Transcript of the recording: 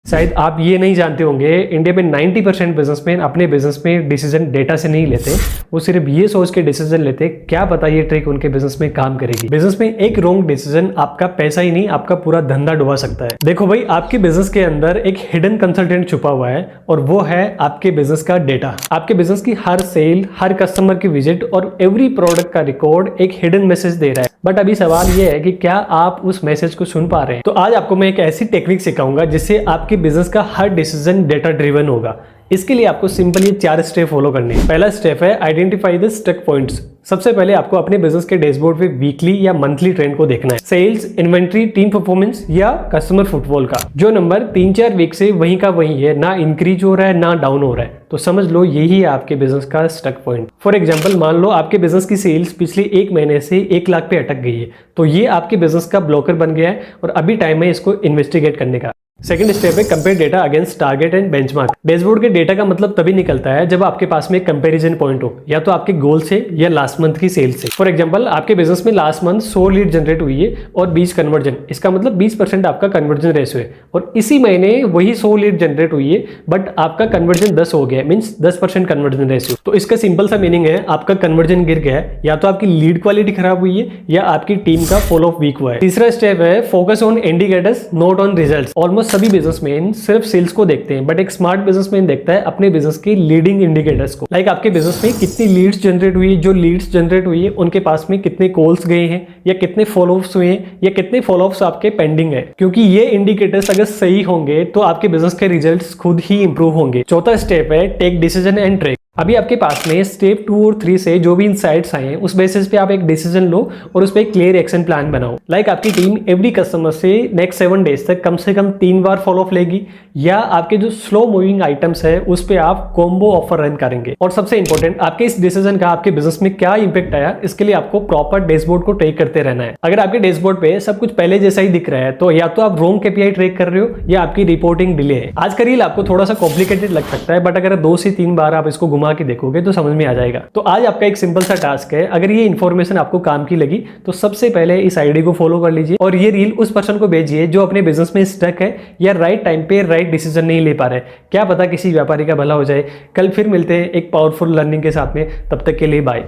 शायद आप ये नहीं जानते होंगे, इंडिया में 90% बिजनेसमैन अपने बिजनेस में डिसीजन डेटा से नहीं लेते, वो सिर्फ ये सोच के डिसीजन लेते क्या पता ये ट्रिक उनके बिजनेस में काम करेगी। बिजनेस में एक रॉन्ग डिसीजन आपका पैसा ही नहीं आपका पूरा धंधा डुबा सकता है। देखो भाई, आपके बिजनेस के अंदर एक हिडन कंसल्टेंट छुपा हुआ है और वो है आपके बिजनेस का डेटा। आपके बिजनेस की हर सेल, हर कस्टमर की विजिट और एवरी प्रोडक्ट का रिकॉर्ड एक हिडन मैसेज दे रहा है। बट अभी सवाल ये है कि क्या आप उस मैसेज को सुन पा रहे हैं? तो आज आपको मैं एक ऐसी टेक्निक सिखाऊंगा जिससे आपके बिजनेस का हर डिसीजन डेटा ड्रिवन होगा। इसके लिए आपको सिंपल ये 4 स्टेप फॉलो करने हैं। पहला स्टेप है आइडेंटिफाई द स्टक पॉइंट्स। सबसे पहले आपको अपने बिजनेस के डैशबोर्ड पे वीकली या मंथली ट्रेंड को देखना है। सेल्स, इन्वेंट्री, टीम परफॉर्मेंस या कस्टमर फुटफॉल का जो नंबर 3-4 वीक से वहीं का वहीं है, ना इंक्रीज हो रहा है ना डाउन हो रहा है, तो समझ लो यही है आपके बिजनेस का स्टक पॉइंट। फॉर एग्जाम्पल, मान लो आपके बिजनेस की सेल्स पिछले 1 महीने से 1 लाख पे अटक गई है, तो ये आपके बिजनेस का ब्लॉकर बन गया है और अभी टाइम है इसको इन्वेस्टिगेट करने का। सेकंड स्टेप है compare data against target and benchmark. Dashboard के डेटा का मतलब तभी निकलता है जब आपके पास में एक कंपैरिजन पॉइंट हो, या तो आपके गोल से या लास्ट मंथ की सेल से। फॉर एग्जांपल, आपके बिजनेस में लास्ट मंथ 100 लीड जनरेट हुई है और 20 कन्वर्जन, इसका मतलब 20% आपका कन्वर्जन रेशियो है। और इसी महीने वही 100 लीड जनरेट हुई है बट आपका कन्वर्जन 10 हो गया, मीन्स 10% कन्वर्जन रेशियो। तो इसका सिंपल सा मीनिंग है आपका कन्वर्जन गिर गया है, या तो आपकी लीड क्वालिटी खराब हुई है या आपकी टीम का फॉलो अप वीक हुआ है। तीसरा स्टेप है focus on indicators not on results. Almost सभी बिजनेसमैन सिर्फ सेल्स को देखते हैं, बट एक स्मार्ट बिजनेसमैन देखता है अपने बिजनेस के लीडिंग इंडिकेटर्स को। लाइक आपके बिजनेस में कितनी लीड्स जनरेट हुई है, जो लीड्स जनरेट हुई है उनके पास में कितने कॉल्स गए हैं, या कितने फॉलोअप्स हुए हैं, या कितने फॉलोअप्स आपके पेंडिंग है। क्योंकि ये इंडिकेटर्स अगर सही होंगे तो आपके बिजनेस के रिजल्ट्स खुद ही इंप्रूव होंगे। चौथा स्टेप है टेक डिसीजन एंड ट्रैक। अभी आपके पास में स्टेप 2 और 3 से जो भी इनसाइट्स आए हैं उस बेसिस पे आप एक डिसीजन लो और उस पर एक क्लियर एक्शन प्लान बनाओ। लाइक आपकी टीम एवरी कस्टमर से नेक्स्ट 7 डेज तक कम से कम 3 बार फॉलो अप लेगी, या आपके जो स्लो मूविंग आइटम्स है उस पर आप कॉम्बो ऑफर रन करेंगे। और सबसे इंपॉर्टेंट, आपके इस डिसीजन का आपके बिजनेस में क्या इंपैक्ट आया, इसके लिए आपको प्रॉपर डैशबोर्ड को ट्रैक करते रहना है। अगर आपके डैशबोर्ड पे सब कुछ पहले जैसा ही दिख रहा है तो या तो आप रॉन्ग केपीआई ट्रैक कर रहे हो या आपकी रिपोर्टिंग डिले है। आज का रील आपको थोड़ा सा कॉम्प्लिकेटेड लग सकता है, बट अगर 2 से 3 बार आप इसको घुमा के देखोगे तो समझ में आ जाएगा। तो आज आपका एक सिंपल सा टास्क है, अगर ये इन्फॉर्मेशन आपको काम की लगी तो सबसे पहले इस आईडी को फॉलो कर लीजिए और ये रील उस पर्सन को भेजिए जो अपने बिजनेस में स्टक है या राइट टाइम पे राइट डिसीजन नहीं ले पा रहे। क्या पता किसी व्यापारी का भला हो जाए। कल फिर मिलते हैं एक पावरफुल लर्निंग के साथ में, तब तक के लिए बाय।